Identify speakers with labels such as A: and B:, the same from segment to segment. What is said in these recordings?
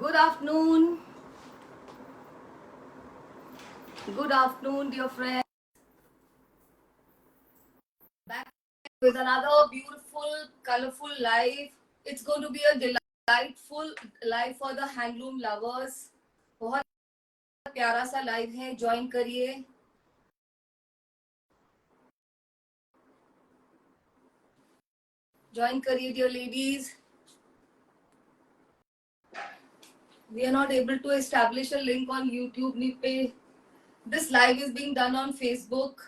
A: Good afternoon. Good afternoon, dear friends. Back with another beautiful, colorful live. It's going to be a delightful live for the handloom lovers. बहुत प्यारा सा live है, join करिए. Join करिए, dear ladies. We are not able to establish a link on YouTube. This live is being done on Facebook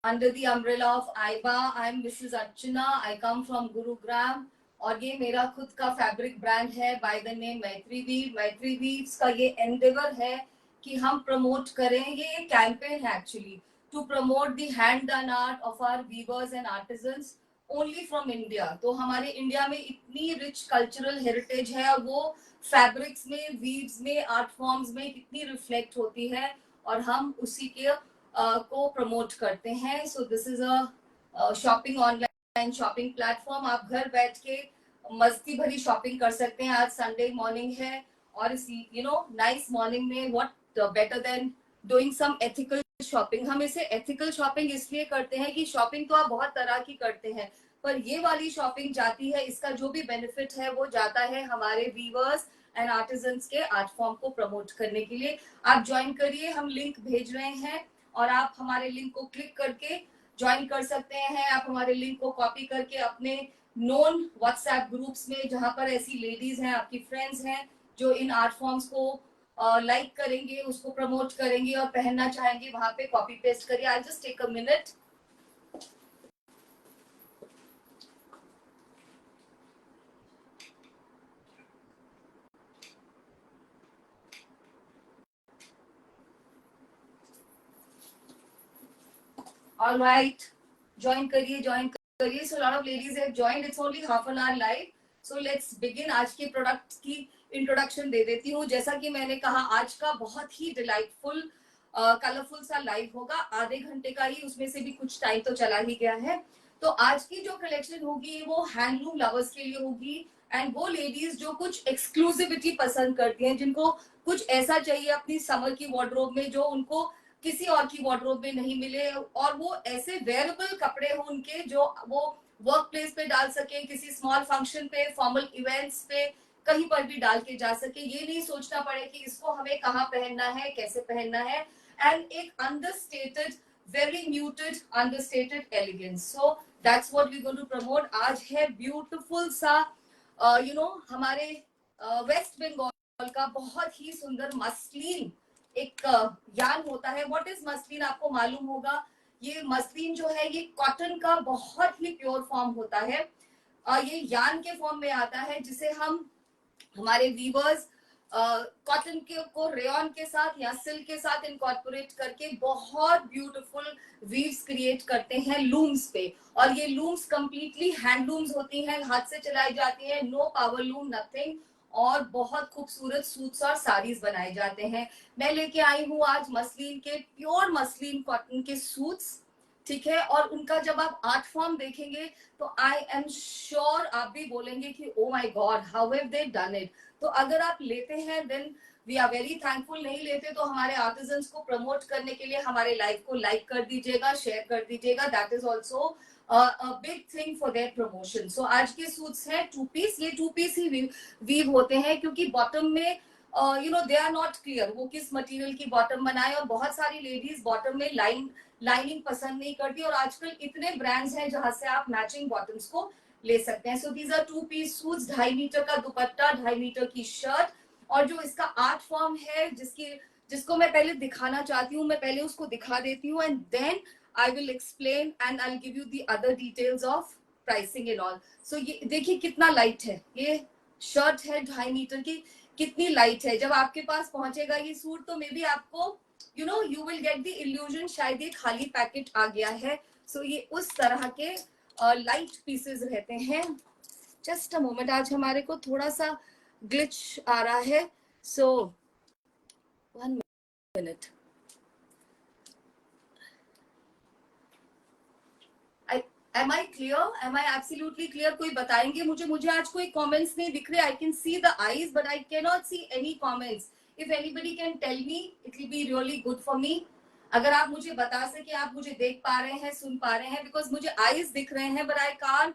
A: under the umbrella of AIBA. I am Mrs. Archana. I come from Gurugram. और ये मेरा खुद का fabric brand है by the name मैत्री weave. मैत्री weaves का ये एंडेवर है कि हम प्रमोट करें. ये कैंपेन है actually to promote the hand done art of our weavers and artisans only from India. तो हमारे इंडिया में इतनी रिच कल्चरल हेरिटेज है और वो फैब्रिक्स में, वीव्स में, आर्ट फॉर्म्स में कितनी रिफ्लेक्ट होती है और हम उसी के को प्रमोट करते हैं. सो this is a shopping online shopping platform. आप घर बैठ के मस्ती भरी शॉपिंग कर सकते हैं. आज संडे मॉर्निंग है और इस नाइस मॉर्निंग में what better than doing some ethical shopping. हम इसे एथिकल शॉपिंग इसलिए करते हैं कि शॉपिंग तो आप बहुत तरह की करते हैं, पर ये वाली शॉपिंग जाती है, इसका जो भी बेनिफिट है वो जाता है हमारे वीवर्स एंड आर्टिजन्स के आर्ट फॉर्म को प्रमोट करने के लिए. आप ज्वाइन करिए, हम लिंक भेज रहे हैं और आप हमारे लिंक को क्लिक करके ज्वाइन कर सकते हैं. आप हमारे लिंक को कॉपी करके अपने नोन व्हाट्सएप ग्रुप्स में, जहां पर ऐसी लेडीज हैं, आपकी फ्रेंड्स हैं जो इन आर्ट फॉर्म्स को लाइक करेंगे, उसको प्रमोट करेंगे और पहनना चाहेंगे, वहां पे कॉपी पेस्ट करिए. I just take a minute. All right, join करिए. So a lot of ladies have joined. It's only half an hour live. So let's begin. आज के प्रोडक्ट की इंट्रोडक्शन दे देती हूँ. जैसा कि मैंने कहा, आज का बहुत ही डिलाइटफुल कलरफुल सा लाइव होगा. आधे घंटे का ही, उसमें से भी कुछ टाइम तो चला ही गया है. तो आज की जो कलेक्शन होगी वो हैंडलूम लवर्स के लिए होगी एंड वो लेडीज जो कुछ एक्सक्लूसिविटी पसंद करती हैं, जिनको कुछ ऐसा चाहिए अपनी समर की वार्डरोब में जो उनको किसी और की वार्डरोब में नहीं मिले, और वो ऐसे वेयरेबल कपड़े हो उनके जो वो वर्क प्लेस पे डाल सके, किसी स्मॉल फंक्शन पे, फॉर्मल इवेंट्स पे, कहीं पर भी डाल के जा सके. ये नहीं सोचना पड़े कि इसको हमें कहाँ पहनना है, कैसे पहनना है. एंड एक understated, very muted understated elegance. So that's what we going to promote. आज है ब्यूटीफुल सा हमारे वेस्ट बंगाल का बहुत ही सुंदर मसलिन एक यान होता है. व्हाट इज मसलिन आपको मालूम होगा. ये मसलिन जो है ये कॉटन का बहुत ही प्योर फॉर्म होता है. ये यान के फॉर्म में आता है, जिसे हम हमारे वीवर्स कॉटन के को रेयन के साथ या सिल्क के साथ इनकॉर्पोरेट करके बहुत ब्यूटीफुल वीव्स क्रिएट करते हैं लूम्स पे. और ये लूम्स कंप्लीटली हैंडलूम्स होती हैं, हाथ से चलाई जाती है, नो पावर लूम, नथिंग. और बहुत खूबसूरत सूट्स और साड़ीज बनाए जाते हैं. मैं लेके आई हूँ आज मसलिन के, प्योर मसलिन कॉटन के सूट्स. ठीक है, और उनका जब आप आर्ट फॉर्म देखेंगे तो आई एम श्योर आप भी बोलेंगे कि oh my god, how have they done it. तो अगर आप लेते हैं then we are very thankful. नहीं लेते तो हमारे आर्टिजन्स को प्रमोट करने के लिए हमारे लाइव को लाइक कर दीजिएगा, शेयर कर दीजिएगा. That is also big thing for their promotion. So आज के सूट्स हैं टू पीस. ये टू पीस ही वीव होते हैं क्योंकि बॉटम में दे आर नॉट क्लियर वो किस मटेरियल की बॉटम बनाए. और बहुत सारी लेडीज बॉटम में लाइनिंग पसंद नहीं करती, और आजकल इतने ब्रांड्स हैं जहां से आप मैचिंग बॉटम्स को ले सकते हैं. So these are two piece suits. 2.5 metre का दुपट्टा, 2.5 मीटर की शर्ट. और जो इसका आर्ट फॉर्म है, जिसको मैं पहले दिखाना चाहती हूँ, मैं पहले उसको दिखा देती हूँ and then I will explain and I will give you the other details of pricing and all. So ये देखिए कितना लाइट है. ये शर्ट है 2.5 मीटर की, कितनी लाइट है. जब आपके पास पहुंचेगा ये सूट तो मे बी आपको you will get the illusion शायद ये खाली पैकेट आ गया है. सो ये उस तरह के लाइट पीसेस रहते हैं. जस्ट अ मोमेंट, आज हमारे को थोड़ा सा ग्लिच आ रहा है. सो 1 minute. Am I clear? Am I absolutely clear? कोई बताएंगे मुझे? मुझे आज कोई comments नहीं दिख रहे. I can see the eyes, but I cannot see any comments. If anybody can tell me, it will be really good for me. अगर आप मुझे बता सके, आप मुझे देख पा रहे हैं, सुन पा रहे हैं, because मुझे eyes दिख रहे हैं, but I can't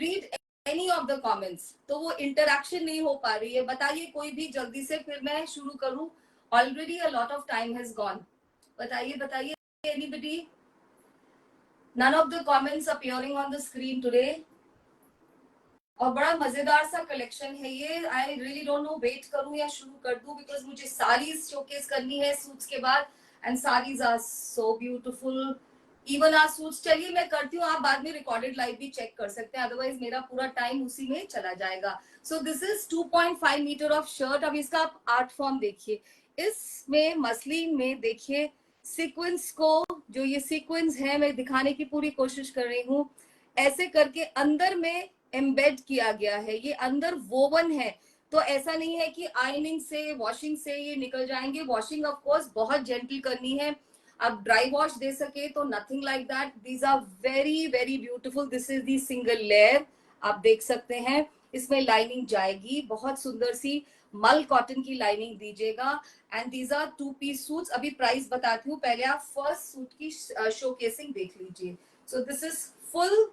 A: read any of the comments. तो वो interaction नहीं हो पा रही है. बताइए कोई भी जल्दी से, फिर मैं शुरू करूँ. Already a lot of time has gone. बताइए बताइए anybody? None of the comments appearing on the screen today. और बड़ा मजेदार सा कलेक्शन है ये. I really don't know wait करूं या शुरू कर दूं, बिकॉज मुझे साड़ीज शोकेस करनी है सूट्स के बाद. And saris are so beautiful. Even are suits. चलिए मैं करती हूँ, आप बाद में रिकॉर्डेड लाइव भी चेक कर सकते हैं, अदरवाइज मेरा पूरा टाइम उसी में चला जाएगा. So this is 2.5 metre of shirt. अब इसका आप आर्ट फॉर्म देखिए. इसमें मसलिन में देखिए सीक्वेंस को, जो ये सीक्वेंस है मैं दिखाने की पूरी कोशिश कर रही हूँ. ऐसे करके अंदर में एम्बेड किया गया है, ये अंदर वोवन है. तो ऐसा नहीं है कि आयनिंग से, वॉशिंग से ये निकल जाएंगे. वॉशिंग ऑफ कोर्स बहुत जेंटल करनी है. आप ड्राई वॉश दे सके तो nothing like that. These are very very beautiful. This is the single layer. आप देख सकते हैं इसमें लाइनिंग जाएगी, बहुत सुंदर सी मल कॉटन की लाइनिंग दीजिएगा. And these are 2 piece suits. अभी प्राइस बताती हूँ, पहले आप फर्स्ट सूट की शोकेसिंग देख लीजिए. सो दिस इज फुल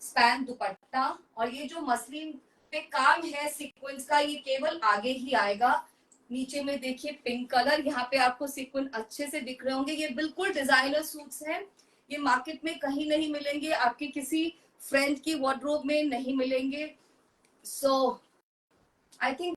A: स्पैन दुपट्टा. और ये जो मसलिन पे काम है सीक्वेंस का, ये केवल आगे ही आएगा. नीचे में देखिए पिंक कलर, यहाँ पे आपको सीक्वेंस अच्छे से दिख रहे होंगे. ये बिल्कुल डिजाइनर सूट्स हैं. ये मार्केट में कहीं नहीं मिलेंगे, आपके किसी फ्रेंड की वार्डरोब में नहीं मिलेंगे. So I think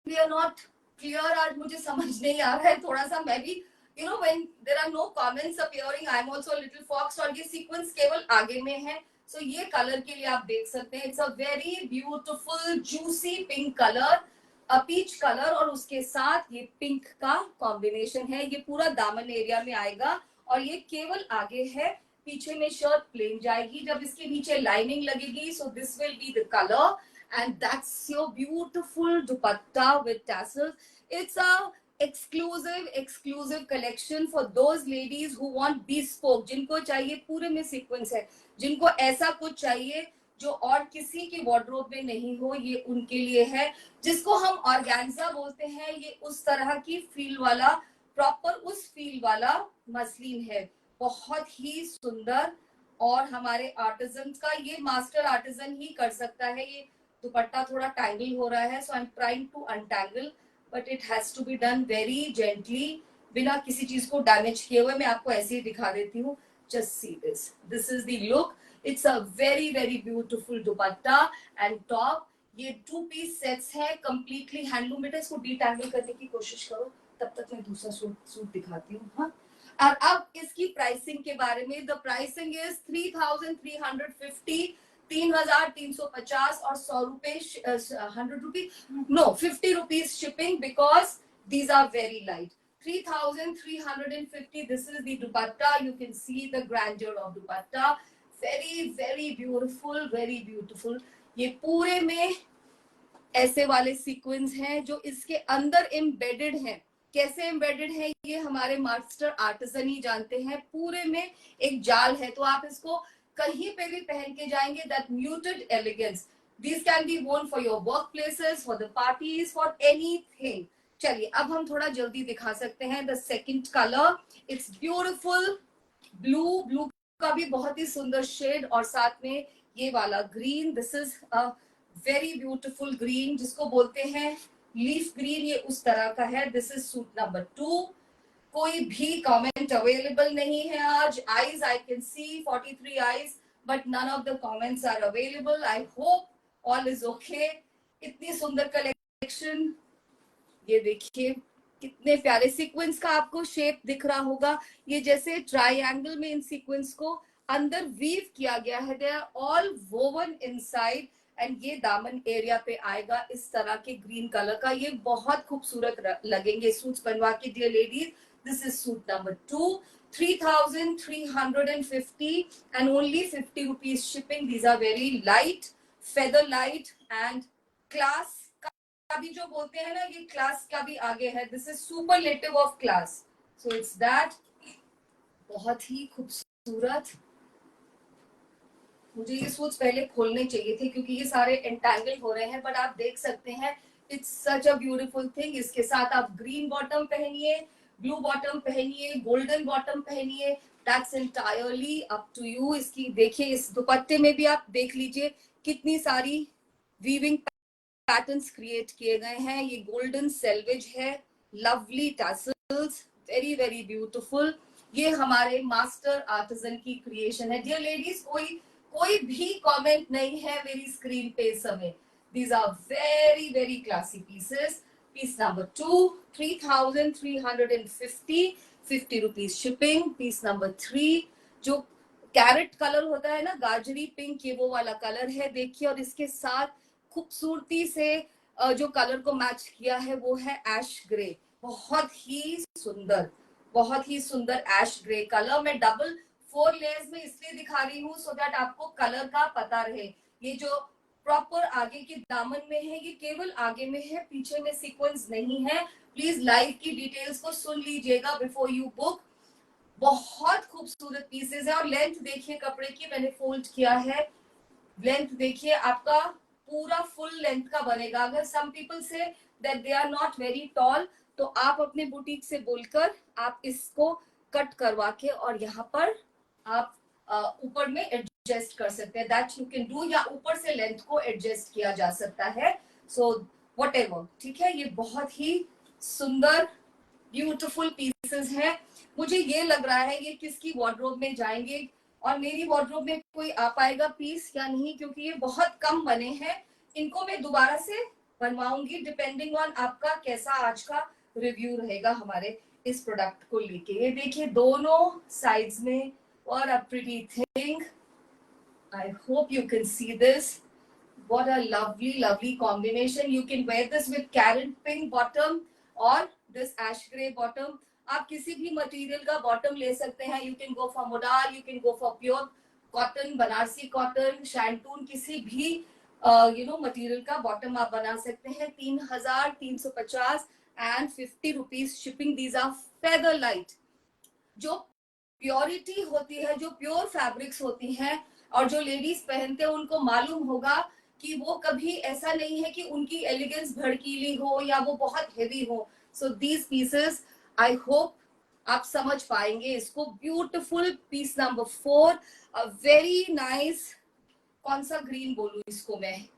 A: we are not clear. आज मुझे समझ नहीं आ रहा है थोड़ा सा. मैं भी when there are no comments appearing, I am also a little foxed. और ये सीक्वेंस केवल आगे में है. सो ये कलर के लिए आप देख सकते हैं, it's a very beautiful juicy pink colour, peach colour, और उसके साथ ये पिंक का कॉम्बिनेशन है. ये पूरा दामन एरिया में आएगा और ये केवल आगे है. पीछे में शर्ट प्लेन जाएगी. जब इसके नीचे लाइनिंग लगेगी, so this will be the colour. And that's your beautiful dupatta with tassels. It's a exclusive collection for those ladies who want bespoke. जिनको चाहिए पूरे में सीक्वेंस है, जिनको ऐसा कुछ चाहिए जो और किसी की वार्डरोब में नहीं हो, ये उनके लिए है. जिसको हम ऑर्गेन्जा बोलते हैं, ये उस तरह की फील वाला, प्रॉपर उस फील वाला मसलिन है. बहुत ही सुंदर. और हमारे आर्टिजन का, ये मास्टर आर्टिजन ही कर सकता है. ये दुपट्टा थोड़ा टैंगल हो रहा है, so I am trying to untangle, but it has to be done very gently, बिना किसी चीज को डैमेज किए हुए. मैं आपको ऐसे ही दिखा देती हूँ. Just see this. This is the look. It's a very very beautiful dupatta and top. ये 2 पीस सेट्स है, कंप्लीटली हैंडलूम. बेटा इसको डीटैंगल करने की कोशिश करो, तब तक मैं दूसरा सूट दिखाती हूँ. हाँ. और अब इसकी प्राइसिंग के बारे में. द प्राइसिंग इज 3350, 3350 और 100 रुपए, 100 rupees, no 50 rupees shipping, because these are very light. 3350. This is the dupatta. You can see the grandeur of dupatta. Very very beautiful, very beautiful. ये पूरे में ऐसे वाले सीक्वेंस हैं जो इसके अंदर एम्बेडेड हैं. कैसे एम्बेडेड है ये हमारे मास्टर आर्टिजन ही जानते हैं. पूरे में एक जाल है, तो आप इसको कहीं पे भी पहन के जाएंगे. That muted elegance. These can be worn for your workplaces, for the parties, for anything. चलिए अब हम थोड़ा जल्दी दिखा सकते हैं. The second colour, it's beautiful blue. Blue का भी बहुत ही सुंदर शेड, और साथ में ये वाला green. This is a very beautiful green, जिसको बोलते हैं लीफ ग्रीन. ये उस तरह का है. This is suit number 2. कोई भी कमेंट अवेलेबल नहीं है आज. Eyes I can see 43 eyes, but none of the comments are available. I hope all is okay. इतनी सुंदर कलेक्शन. ये देखिए कितने प्यारे सीक्वेंस का आपको शेप दिख रहा होगा. ये जैसे ट्रायंगल में इन सीक्वेंस को अंदर वीव किया गया है. They are all woven inside. And ये दामन एरिया पे आएगा इस तरह के ग्रीन कलर का. ये बहुत खूबसूरत लगेंगे सूट्स बनवा के, dear ladies. This is suit number 2. 3350 and only 50 rupees shipping. These are very light, feather light and class का भी जो बोलते हैं ना, ये क्लास का भी आगे है. This is superlative of class. So it's that. बहुत ही खूबसूरत. मुझे ये सूट्स पहले खोलने चाहिए थे क्योंकि ये सारे एंटैंगल हो रहे हैं, बट आप देख सकते हैं it's such a beautiful thing. इसके साथ आप ग्रीन बॉटम पहनिए, ब्लू बॉटम पहनिए, गोल्डन बॉटम पहनिए, that's entirely up to you. इसकी देखिए, इस दुपट्टे में भी आप देख लीजिए कितनी सारी वीविंग पैटर्न्स क्रिएट किए गए हैं। ये गोल्डन सेल्वेज है, lovely tassels, very very beautiful. ये हमारे मास्टर आर्टिजन की क्रिएशन है। डियर लेडीज, कोई भी कमेंट नहीं है मेरी स्क्रीन पे इस समय। These are very very classy pieces. Piece number 2, 3,350, 50 rupees shipping. Piece number 3, जो कैरेट कलर होता है ना, गाजरी पिंक, ये वो वाला कलर है देखिए। और इसके साथ खूबसूरती से जो कलर को मैच किया है वो है ऐश ग्रे। बहुत ही सुंदर, बहुत ही सुंदर ऐश ग्रे कलर। मैं डबल 4 लेयर्स में इसलिए दिखा रही हूँ सो दैट आपको कलर का पता रहे। ये जो प्रॉपर आगे के दामन में है, ये केवल आगे में है, पीछे में सीक्वेंस नहीं है। प्लीज लाइव की डिटेल्स को सुन लीजिएगा बिफोर यू बुक। बहुत खूबसूरत पीसेस है। और लेंथ देखिए कपड़े की, मैंने फोल्ड किया है, लेंथ देखिए, आपका पूरा फुल लेंथ का बनेगा। अगर some people say that they are not very tall, तो आप अपने बुटीक से बोलकर आप इसको कट करवा के और यहाँ पर आप ऊपर में एडजस्ट कर सकते हैं, दैट यू कैन डू। या ऊपर से लेंथ को एडजस्ट किया जा सकता है। सो व्हाटएवर, ठीक है। ये बहुत ही सुंदर ब्यूटीफुल पीसेस हैं। मुझे ये लग रहा है ये किसकी वार्डरोब में जाएंगे और मेरी वार्डरोब में कोई आ पाएगा पीस या नहीं, क्योंकि ये बहुत कम बने हैं। इनको मैं दोबारा से बनवाऊंगी डिपेंडिंग ऑन आपका कैसा आज का रिव्यू रहेगा हमारे इस प्रोडक्ट को लेके। ये देखिए दोनों साइड्स में, और a pretty thing. I hope you can see this. What a lovely combination. You can wear this with carrot pink bottom और this ash gray bottom. आप किसी भी मटेरियल का बॉटम ले सकते हैं। You can go for modal, you can go for pure cotton, Banarasi cotton, shantoon, किसी भी मटेरियल का बॉटम आप बना सकते हैं। 3,350 and 50 rupees shipping. These are feather light. जो प्योरिटी होती है, जो प्योर फैब्रिक्स होती हैं और जो लेडीज पहनते हैं उनको मालूम होगा कि वो कभी ऐसा नहीं है कि उनकी एलिगेंस भड़कीली हो या वो बहुत हेवी हो। So these pieces, I hope आप समझ पाएंगे इसको। Beautiful piece number 4, a very nice. कौन सा ग्रीन बोलूं इसको मैं,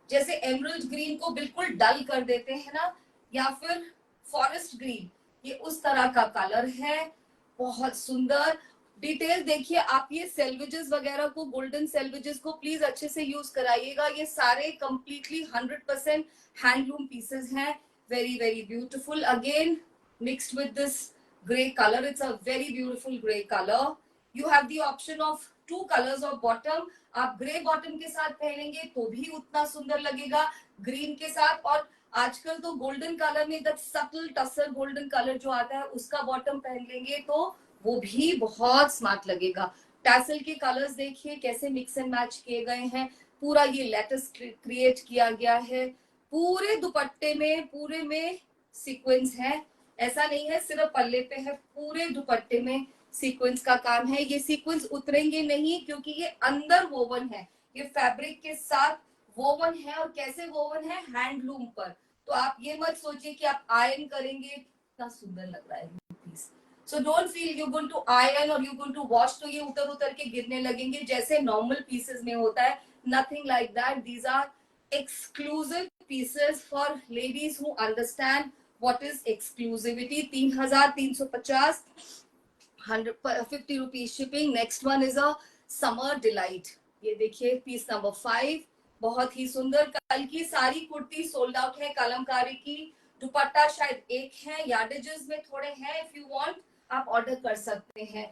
A: जैसे एमरल्ड ग्रीन को बिल्कुल डल कर देते हैं ना, या फिर फॉरेस्ट ग्रीन, ये उस तरह का कलर है। बहुत सुंदर। डिटेल देखिए आप। ये सेल्वेजेस वगैरह को, गोल्डन सेल्वेजेस को प्लीज अच्छे से यूज कराइएगा। ये सारे कंप्लीटली 100% हैंडलूम पीसेस हैं। Very very beautiful. Again mixed with this grey colour, it's a very beautiful grey colour. You have the option of 2 colours of bottom. आप ग्रे बॉटम के साथ पहनेंगे तो भी उतना सुंदर लगेगा, ग्रीन के साथ। और आजकल तो गोल्डन कलर में that subtle tussar golden colour जो आता है उसका बॉटम पहन लेंगे तो वो भी बहुत स्मार्ट लगेगा। टैसल के कलर्स देखिए कैसे मिक्स एंड मैच किए गए हैं। पूरा ये लेटेस्ट क्रिएट किया गया है। पूरे दुपट्टे में, पूरे में सीक्वेंस है। ऐसा नहीं है सिर्फ पल्ले पे है, पूरे दुपट्टे में सीक्वेंस का काम है। ये सीक्वेंस उतरेंगे नहीं क्योंकि ये अंदर वोवन है, ये फैब्रिक के साथ वोवन है। और कैसे वोवन है, हैंडलूम पर। तो आप ये मत सोचिए कि आप आयरन करेंगे। कितना सुंदर लग रहा है piece. So don't feel you going to iron और यू गोइंग टू वॉश तो ये उतर उतर के गिरने लगेंगे जैसे नॉर्मल पीसेस में होता है। Nothing like that. These are exclusive pieces for ladies who understand what is exclusivity. 3,350, 150 rupees shipping. Next one is a summer delight. ये देखिए पीस नंबर 5, बहुत ही सुंदर। कल की सारी कुर्ती सोल्ड आउट है कलमकारी की। दुपट्टा शायद एक है, यार्डेजेस में थोड़े हैं। इफ यू वांट आप ऑर्डर कर सकते हैं।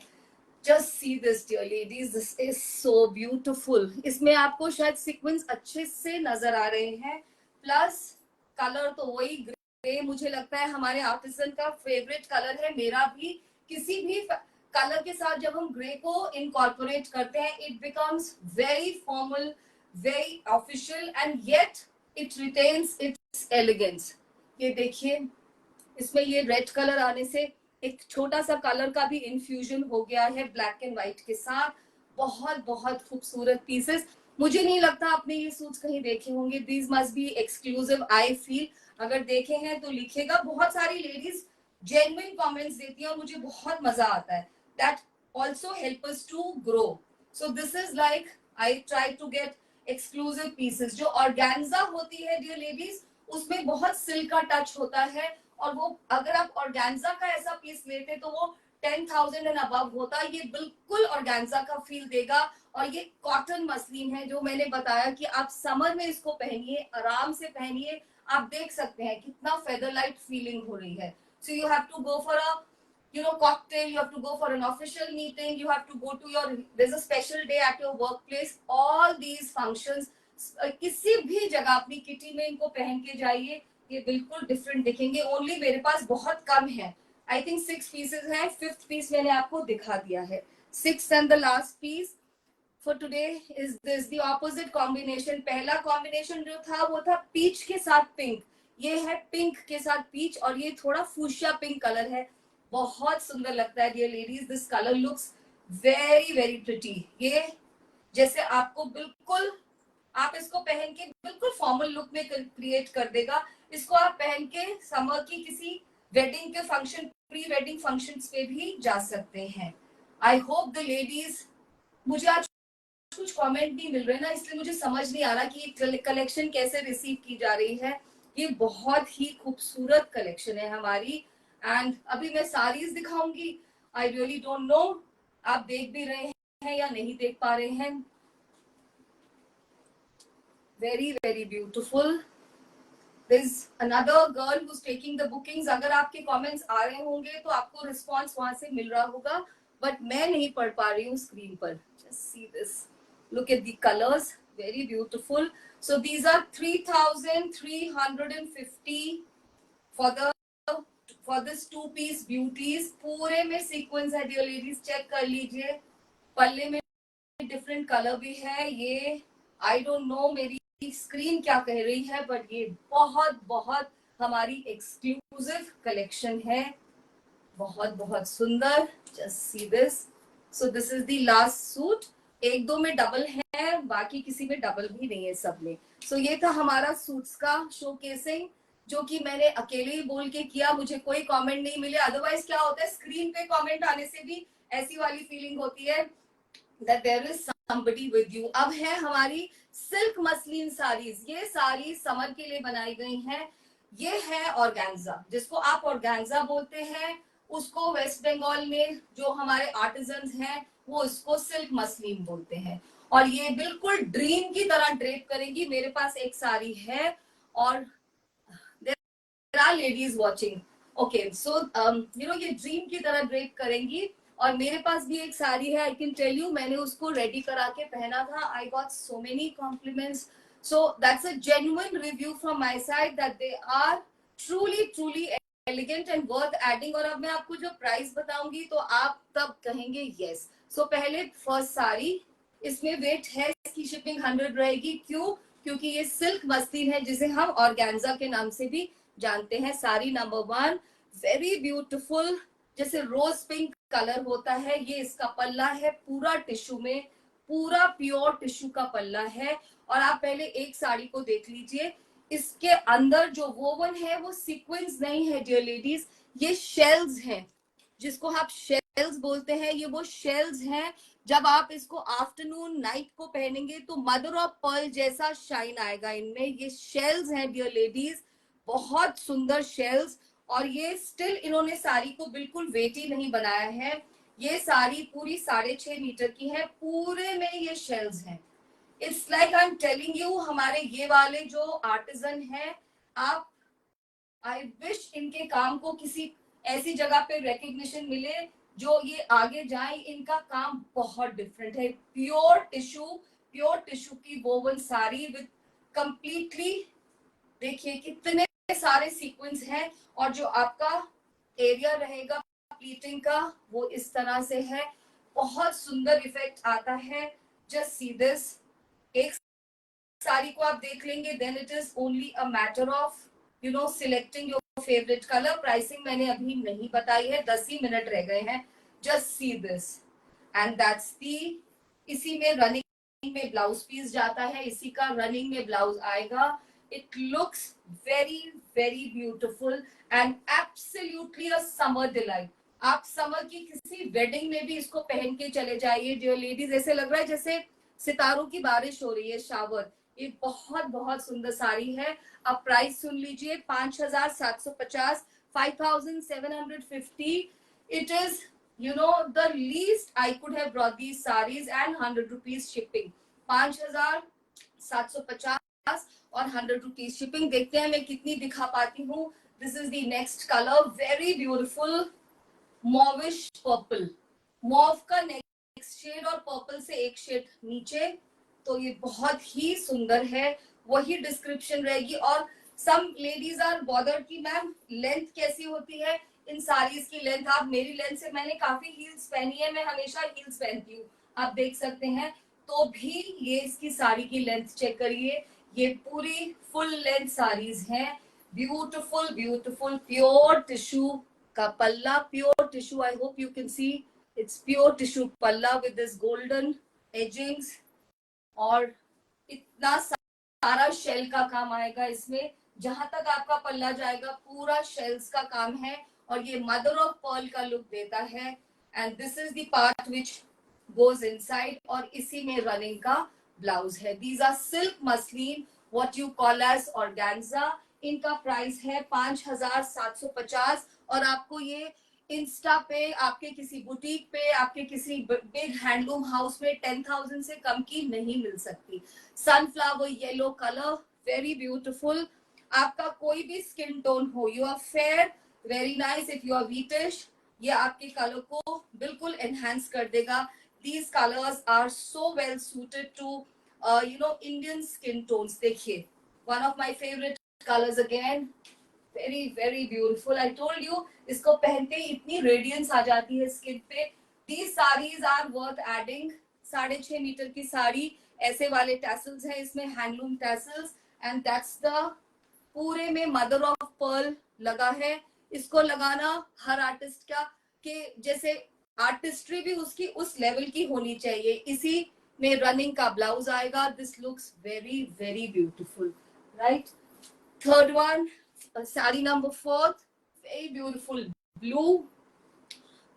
A: Just see this dear ladies, this is so beautiful. इसमें आपको शायद सीक्वेंस अच्छे से नजर आ रहे हैं। प्लस कलर तो वही ग्रे, मुझे लगता है हमारे आर्टिसन का फेवरेट कलर है, मेरा भी। किसी भी कलर के साथ जब हम ग्रे को इनकॉर्पोरेट करते हैं, it becomes very formal, very official, and yet it retains its elegance. ये देखिए इसमें ये रेड कलर आने से एक छोटा सा कलर का भी इन्फ्यूजन हो गया है ब्लैक एंड व्हाइट के साथ। बहुत बहुत खूबसूरत पीसेस। मुझे नहीं लगता आपने ये सूट्स कहीं देखे होंगे। These must be exclusive I feel. अगर देखे हैं तो लिखेगा। बहुत सारी लेडीज जेन्युइन कमेंट्स देती हैं और मुझे बहुत मजा आता है। That also help us to grow. So this is like I try to get exclusive pieces. जो ऑर्गेन्जा होती है डियर लेडीज, उसमें बहुत सिल्क का टच होता है, और वो अगर आप ऑर्गेन्जा का ऐसा पीस लेते तो वो 10,000 एंड अबव होता। ये बिल्कुल ऑर्गेन्जा का फील देगा। और ये कॉटन मसलिन है, जो मैंने बताया कि आप समर में इसको पहनिए, आराम से पहनिए। आप देख सकते हैं कितना फेदर लाइट फीलिंग हो रही है। So you have to go for a cocktail, you have to go for an official meeting, you have to go to your, there's a special day at your workplace, all these functions, किसी भी जगह अपनी kitty में इनको पहन के जाइए, ये बिल्कुल डिफरेंट दिखेंगे। ओनली मेरे पास बहुत कम है, आई थिंक 6 पीसेस हैं। 5th पीस मैंने आपको दिखा दिया है। 6th and the last piece for today is this, the opposite combination. पहला कॉम्बिनेशन जो था वो था पीच के साथ पिंक, ये है पिंक के साथ पीच, और ये थोड़ा फूशिया पिंक कलर है। बहुत सुंदर लगता है dear ladies. This colour looks very very pretty. ये जैसे आपको बिल्कुल, आप इसको पहन के बिल्कुल फॉर्मल लुक में क्रिएट कर देगा। इसको आप पहन के समर की किसी वेडिंग के फंक्शन, प्री वेडिंग फंक्शंस पे भी जा सकते हैं। आई होप द लेडीज, मुझे आज कुछ कमेंट नहीं मिल रहे ना, इसलिए मुझे समझ नहीं आ रहा कि ये कलेक्शन कैसे रिसीव की जा रही है। ये बहुत ही खूबसूरत कलेक्शन है हमारी। एंड अभी मैं साड़ीज दिखाऊंगी। आई रियली डोंट नो आप देख भी रहे हैं या नहीं देख पा रहे हैं। Very very beautiful. There's another girl who's taking the bookings. अगर आपके कमेंट्स आ रहे होंगे तो आपको रिस्पॉन्स वहां से मिल रहा होगा, बट मैं नहीं पढ़ पा रही हूँ स्क्रीन पर। Just see this. Look at the colors. Very beautiful. So these are 3,350 for the for this 2-piece beauties. पूरे में सीक्वेंस है डियर लेडीज, चेक कर लीजिए। पल्ले में डिफरेंट कलर भी है। ये आई डोंट नो मेरी स्क्रीन क्या कह रही है, बट ये बहुत बहुत हमारी एक्सक्लूसिव कलेक्शन है। बहुत बहुत सुंदर। Just see this. So this is the last suit. 1-2 में डबल है, बाकी किसी में डबल भी नहीं है, सब में। सो ये था हमारा सूट्स का शोकेसिंग, जो कि मैंने अकेले ही बोल के किया। मुझे कोई कमेंट नहीं मिले। अदरवाइज क्या होता है, स्क्रीन पे कमेंट आने से भी ऐसी वाली फीलिंग होती है that there is somebody with you। अब है हमारी सिल्क मसलिन साड़ीज। ये साड़ी समर के लिए बनाई गई हैं। ये है ऑर्गेन्जा, जिसको आप ऑर्गेन्जा बोलते हैं, उसको वेस्ट बंगाल में जो हमारे आर्टिजन्स हैं वो इसको सिल्क मसलिन बोलते हैं। और ये बिल्कुल ड्रीम की तरह ड्रेप करेंगी। मेरे पास एक साड़ी है और there are ladies watching. Okay, so ये ड्रीम की तरह ड्रेप करेंगी। और मेरे पास भी एक साड़ी है, आई कैन टेल यू, मैंने उसको रेडी करा के पहना था। I got so many compliments. So that's a genuine review from my side that they are truly truly elegant and worth adding. और अब मैं आपको जो प्राइस बताऊंगी तो आप तब कहेंगे यस। सो पहले फर्स्ट साड़ी, इसमें वेट है, इसकी शिपिंग 100 रहेगी। क्यों? क्योंकि ये सिल्क मसलिन है, जिसे हम ऑर्गेन्जा के नाम से भी जानते हैं। साड़ी नंबर 1, वेरी ब्यूटीफुल, जैसे रोज पिंक कलर होता है। ये इसका पल्ला है, पूरा टिश्यू में, पूरा प्योर टिश्यू का पल्ला है। और आप पहले एक साड़ी को देख लीजिए। इसके अंदर जो वोवन है वो सीक्वेंस नहीं है डियर लेडीज, ये शेल्स हैं, जिसको आप शेल्स बोलते हैं। ये वो शेल्स हैं, जब आप इसको आफ्टरनून नाइट को पहनेंगे तो मदर ऑफ पर्ल जैसा शाइन आएगा इनमें। ये शेल्स हैं डियर लेडीज, बहुत सुंदर शेल्स। और ये स्टिल इन्होंने साड़ी को बिल्कुल वेटी नहीं बनाया है। ये साड़ी पूरी 6.5 मीटर की है, पूरे में ये शेल्स हैं। It's like I am telling you, हमारे ये वाले जो आर्टिजन हैं, आप, आई विश इनके काम को किसी ऐसी जगह पे रिकग्निशन मिले जो ये आगे जाए। इनका काम बहुत डिफरेंट है। प्योर टिश्यू की वोवन साड़ी विद कंप्लीटली, देखिए कितने सारे सीक्वेंस हैं। और जो आपका एरिया रहेगा प्लीटिंग का, वो इस तरह से है। बहुत सुंदर इफेक्ट आता है। Just see this. एक साड़ी को आप देख लेंगे, then it is only a matter of selecting your favourite colour. Pricing मैंने अभी नहीं बताई है, 10 ही मिनट रह गए हैं। Just see this, and that's the इसी में रनिंग में ब्लाउज पीस जाता है, इसी का रनिंग में ब्लाउज आएगा. It looks very very beautiful and absolutely a summer delight. आप समर की किसी वेडिंग में भी इसको पहन के चले जाइए डियर लेडीज, ऐसे लग रहा है जैसे सितारों की बारिश हो रही है, शावर. ये बहुत बहुत सुंदर साड़ी है. अब प्राइस सुन लीजिए, 5,750, 5,750. It is, you know, the least I could have brought these sarees and 100 rupees shipping. 5,750 और 100 रुपीज शिपिंग. देखते हैं मैं कितनी दिखा पाती हूँ. This is the next colour, very beautiful mauvish purple. Mauve का नेक्स्ट शेड और पर्पल से एक शेड नीचे, तो ये बहुत ही सुंदर है. वही डिस्क्रिप्शन रहेगी. और सम लेडीज आर बॉदर्ड कि मैम लेंथ कैसी होती है इन साड़ीज की लेंथ. आप मेरी लेंथ से, मैंने काफी हील्स पहनी है, मैं हमेशा हील्स पहनती हूँ, आप देख सकते हैं, तो भी ये इसकी साड़ी की लेंथ चेक करिए. ये पूरी फुल लेंथ साड़ीज हैं. ब्यूटिफुल ब्यूटिफुल प्योर टिश्यू का पल्ला, pure tissue. I hope you can see it's pure tissue पल्ला विद दिस गोल्डन एजिंग्स. और इतना सारा शेल का काम आएगा इसमें. जहां तक आपका पल्ला जाएगा पूरा शेल्स का काम है. और ये मदर ऑफ पर्ल का लुक देता है. And this is the part which goes inside. और इसी में रनिंग का ब्लाउज है. These are silk muslin, what you call as organza. इनका प्राइस है 5,750. और आपको ये इंस्टा पे, आपके किसी बुटीक पे, आपके किसी बिग हैंडलूम हाउस में 10,000 से कम की नहीं मिल सकती. Sunflower yellow colour, very beautiful. आपका कोई भी स्किन टोन हो, you are fair, very nice. If you are wheatish, ये आपके कलर को बिल्कुल एनहांस कर देगा. These colors are so well suited to Indian skin tones. देखिए, one of my favorite colors again, very very beautiful. I told you, इसको पहनते ही इतनी रेडियंस आ जाती है स्किन पे. These sarees are worth adding. 6.5 metre की साड़ी, ऐसे वाले टैसल्स हैं इसमें, handloom tassels. And that's the पूरे में मदर ऑफ पर्ल लगा है. इसको लगाना हर आर्टिस्ट का, के जैसे आर्टिस्ट्री भी उसकी उस लेवल की होनी चाहिए. इसी में रनिंग का ब्लाउज आएगा. This looks very very beautiful, right. Third one, sari number 4, very beautiful blue.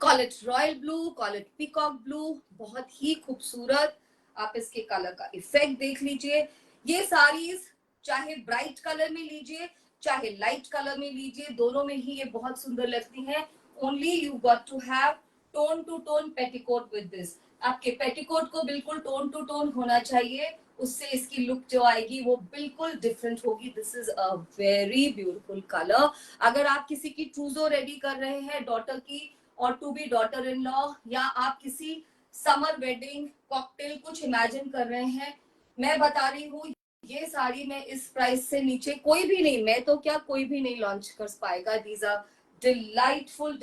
A: Call it royal blue, call it peacock blue. बहुत ही खूबसूरत. आप इसके कलर का इफेक्ट देख लीजिए. ये साड़ीज चाहे ब्राइट कलर में लीजिए, चाहे लाइट कलर में लीजिए, दोनों में ही ये बहुत सुंदर लगती हैं. Only you got to have tone to tone petticoat with this. आपके पेटीकोट को बिल्कुल टोन टू टोन होना चाहिए, उससे इसकी लुक जो आएगी वो बिल्कुल डिफरेंट होगी. This is a very beautiful colour. अगर आप किसी की ट्रूजो रेडी कर रहे हैं, डॉटर की और to be daughter in law, या आप किसी समर वेडिंग कॉकटेल कुछ इमेजिन कर रहे हैं, मैं बता रही हूँ ये साड़ी में इस प्राइस से नीचे कोई भी नहीं, मैं तो क्या कोई भी नहीं लॉन्च कर पाएगा. These are delightful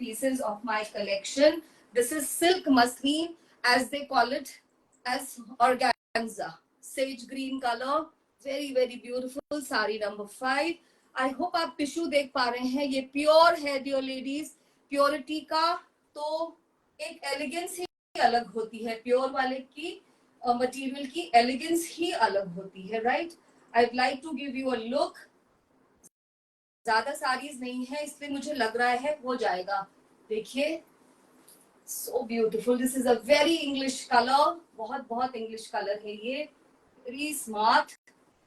A: pieces of my collection. This is silk muslin, as they call it, as organza. Sage green color, very very beautiful. Sari number 5. I hope आप टिश्यू देख पा रहे हैं. ये प्योर है डियर लेडीज. प्योरिटी का तो एक एलिगेंस ही अलग होती है. प्योर वाले की मटेरियल की एलिगेंस ही अलग होती है, right. I would like to give you a look. ज्यादा साड़ीज नहीं है इसलिए मुझे लग रहा है हो जाएगा. देखिए, so beautiful. This is a very English colour, बहुत बहुत इंग्लिश कलर है ये, वेरी स्मार्ट.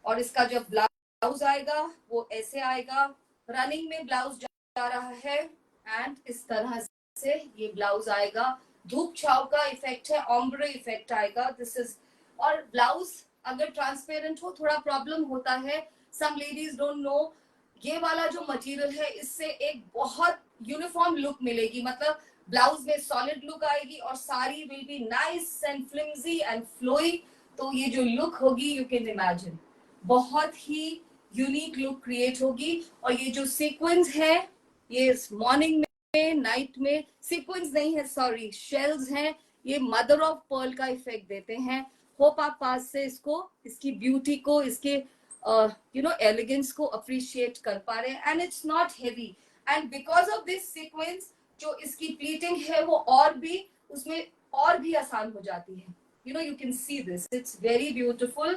A: और इसका जब ब्लाउज आएगा वो ऐसे आएगा. रनिंग में ब्लाउज जा रहा है एंड इस तरह से ये ब्लाउज आएगा. धूप छाव का इफेक्ट है, ऑम्ब्रे इफेक्ट आएगा. दिस इज, और ब्लाउज अगर ट्रांसपेरेंट हो थोड़ा प्रॉब्लम होता है. सम लेडीज डोंट नो. ये वाला जो मटेरियल है इससे एक बहुत यूनिफॉर्म लुक मिलेगी. मतलब ब्लाउज में सॉलिड लुक आएगी और sari will be nice and flimsy and flowy. तो ये जो लुक होगी, यू कैन इमेजिन, बहुत ही यूनिक लुक क्रिएट होगी. और ये जो सीक्वेंस है, ये मॉर्निंग में, नाइट में, सीक्वेंस नहीं है सॉरी, शेल्स हैं. ये मदर ऑफ पर्ल का इफेक्ट देते हैं. होप आप पास से इसको, इसकी ब्यूटी को, इसके एलिगेंस को अप्रिशिएट कर पा रहे हैं. And it's not heavy. And because of this sequence जो इसकी प्लीटिंग है वो और भी उसमें और भी आसान हो जाती है. you know, you can see this, it's very beautiful.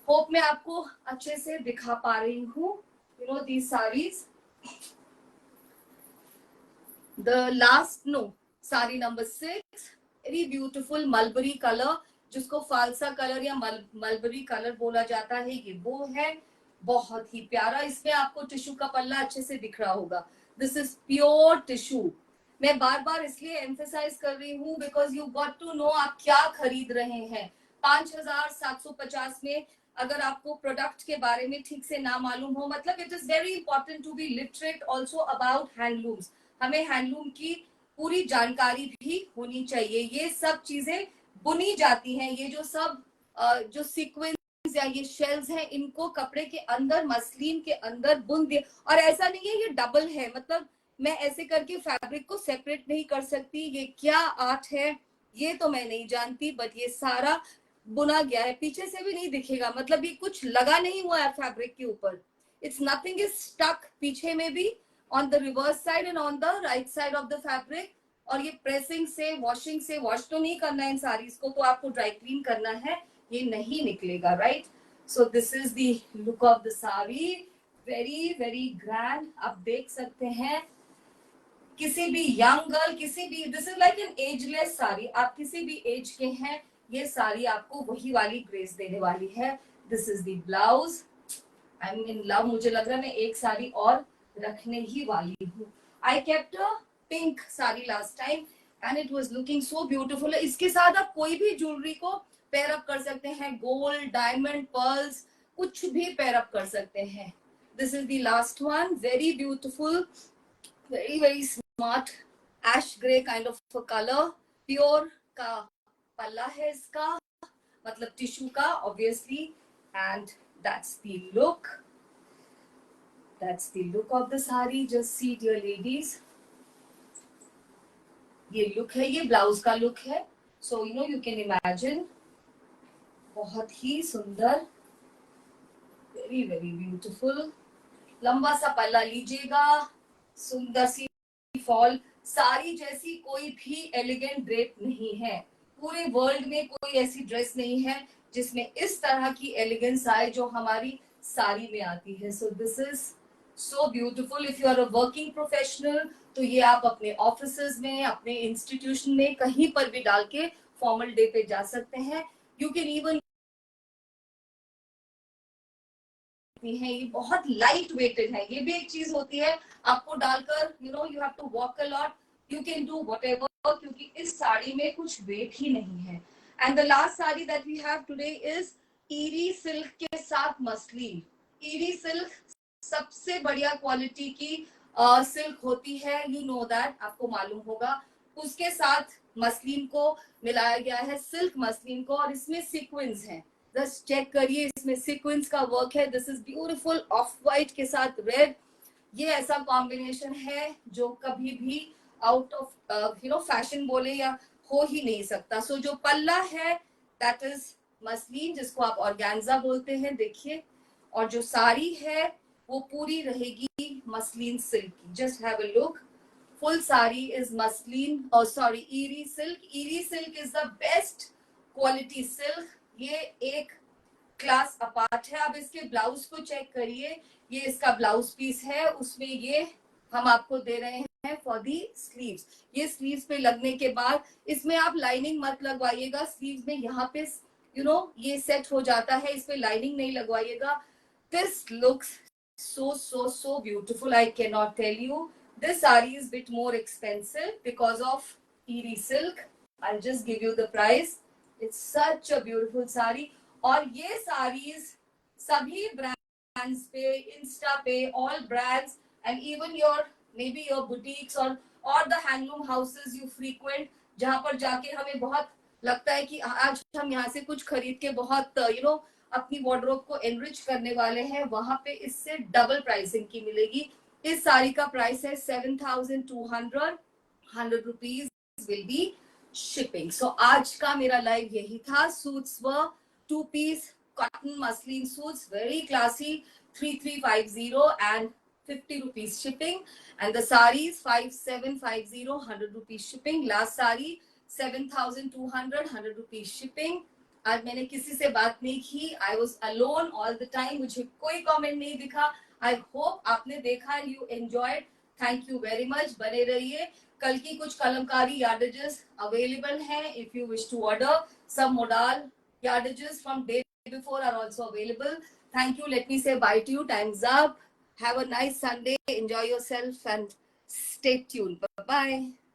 A: Hope मैं आपको अच्छे से दिखा पा रही हूँ. You know these sarees. The last, no, sari number 6, very beautiful mulberry colour, जिसको फालसा कलर या मलबरी कलर बोला जाता है, ये वो है. बहुत ही प्यारा. इसमें आपको टिश्यू का पल्ला अच्छे से दिख रहा होगा. This is pure tissue. मैं बार बार इसलिए एम्फेसाइज कर रही हूँ because you got to know आप क्या खरीद रहे हैं. 5750 में अगर आपको प्रोडक्ट के बारे में ठीक से ना मालूम हो, मतलब it is very important to be literate also about handlooms. हमें हैंडलूम की पूरी जानकारी भी होनी चाहिए. ये सब चीजें बुनी जाती हैं, ये जो सब जो सीक्वेंस या ये शेल्स हैं, इनको कपड़े के अंदर, मसलिन के अंदर बुन दिए. और ऐसा नहीं है ये डबल है, मतलब मैं ऐसे करके फैब्रिक को सेपरेट नहीं कर सकती. ये क्या आर्ट है ये तो मैं नहीं जानती, बट ये सारा बुना गया है. पीछे से भी नहीं दिखेगा, मतलब ये कुछ लगा नहीं हुआ है फैब्रिक के ऊपर. It's nothing is stuck. पीछे में भी on the reverse side and on the right side of the fabric. और ये प्रेसिंग से, वॉशिंग से, वॉश तो नहीं करना है इन सारीज को, तो आपको ड्राई क्लीन करना है, ये नहीं निकलेगा, right. So this is the look of the sari. Very very grand. आप देख सकते हैं किसी भी यंग गर्ल, किसी भी, this is like an ageless sari. आप किसी भी एज के हैं, ये साड़ी आपको वही वाली ग्रेस देने वाली है. This is the blouse. I am in love. मुझे लग रहा है मैं एक साड़ी और रखने ही वाली हूँ. I kept a pink sari last time and it was looking so beautiful. इसके साथ आप कोई भी ज्वेलरी को पेयर अप कर सकते हैं. गोल्ड, डायमंड, पर्ल्स, कुछ भी पेयर अप कर सकते हैं. This is the last one. Very beautiful, very very smart ash grey kind of colour. Pure का पल्ला है इसका, मतलब टिश्यू का obviously. And that's the look. That's the look of the sari. Just see, dear ladies. ये look है, ये blouse का लुक है. So you know you can imagine. बहुत ही सुंदर, very very beautiful. लंबा सा पल्ला लीजिएगा, सुंदर सी फॉल. साड़ी जैसी कोई भी एलिगेंट ड्रेप नहीं है. पूरे वर्ल्ड में कोई ऐसी ड्रेस नहीं है जिसमें इस तरह की एलिगेंस आए जो हमारी साड़ी में आती है. So this is so beautiful. If you are a working professional, तो ये आप अपने ऑफिसेज में, अपने इंस्टीट्यूशन में कहीं पर भी डाल के फॉर्मल डे पे जा सकते हैं. यू कैन इवन है. ये बहुत लाइट वेटेड है. ये भी एक चीज होती है, आपको डालकर you know you have to walk a lot. You can do whatever, क्योंकि इस साड़ी में कुछ वेट ही नहीं है. And the last sari that we have today is eri silk के साथ मसलिन. ईरी सिल्क सबसे बढ़िया क्वालिटी की सिल्क होती है, यू नो दैट, आपको मालूम होगा. उसके साथ मसलिन को मिलाया गया है, सिल्क मसलिन को, और इसमें सीक्वेंस है. जस्ट चेक करिए, इसमें सीक्वेंस का वर्क है. This is beautiful. Of white के साथ रेड, ये ऐसा कॉम्बिनेशन है जो कभी भी out of you know fashion बोले या हो ही नहीं सकता. सो जो पल्ला है दैट इज मसलिन, जिसको आप ऑर्गेन्जा बोलते हैं, देखिए. और जो साड़ी है वो पूरी रहेगी मसलिन सिल्क की. Just have a look. Full sari is muslin, और sorry, eri silk. Eri silk is the best quality silk. ये एक क्लास अपार्ट है. अब इसके ब्लाउज को चेक करिए. ये इसका ब्लाउज पीस है, उसमें ये हम आपको दे रहे हैं फॉर दी स्लीव्स. ये स्लीव्स पे लगने के बाद इसमें आप लाइनिंग मत लगवाइएगा. स्लीव्स में यहाँ पे यू नो ये सेट हो जाता है, इस पे लाइनिंग नहीं लगवाइएगा. This looks so beautiful. I cannot tell you. This saree is bit more expensive because of Erie silk. I'll just give you the price. It's such a beautiful saree. और ये sarees सभी brands पे, Insta पे, all brands, and even your maybe your boutiques or the handloom houses you frequent, जहाँ पर जाके हमें बहुत लगता है कि आज हम यहाँ से कुछ खरीद के बहुत you know अपनी वार्डरोब को एनरिच करने वाले हैं, वहां पे इससे डबल प्राइसिंग की मिलेगी. इस साड़ी का प्राइस है 7,200. 100 rupees will be shipping. So आज का मेरा लाइव यही था. सूट्स व 2 piece cotton muslin suits, very classy, 3350 and 50 rupees shipping. And the sarees 5750, 100 rupees shipping. Last saree 7,200, 100 rupees shipping. आज मैंने किसी से बात नहीं की. I was alone all the time. मुझे कोई comment नहीं दिखा. I hope आपने देखा, you enjoyed. Thank you very much. बने रहिए. कल की कुछ कलमकारी yardages available हैं. If you wish to order, some modal yardages from day before are also available. Thank you. Let me say bye to you. Time's up. Have a nice Sunday. Enjoy yourself and stay tuned. Bye bye.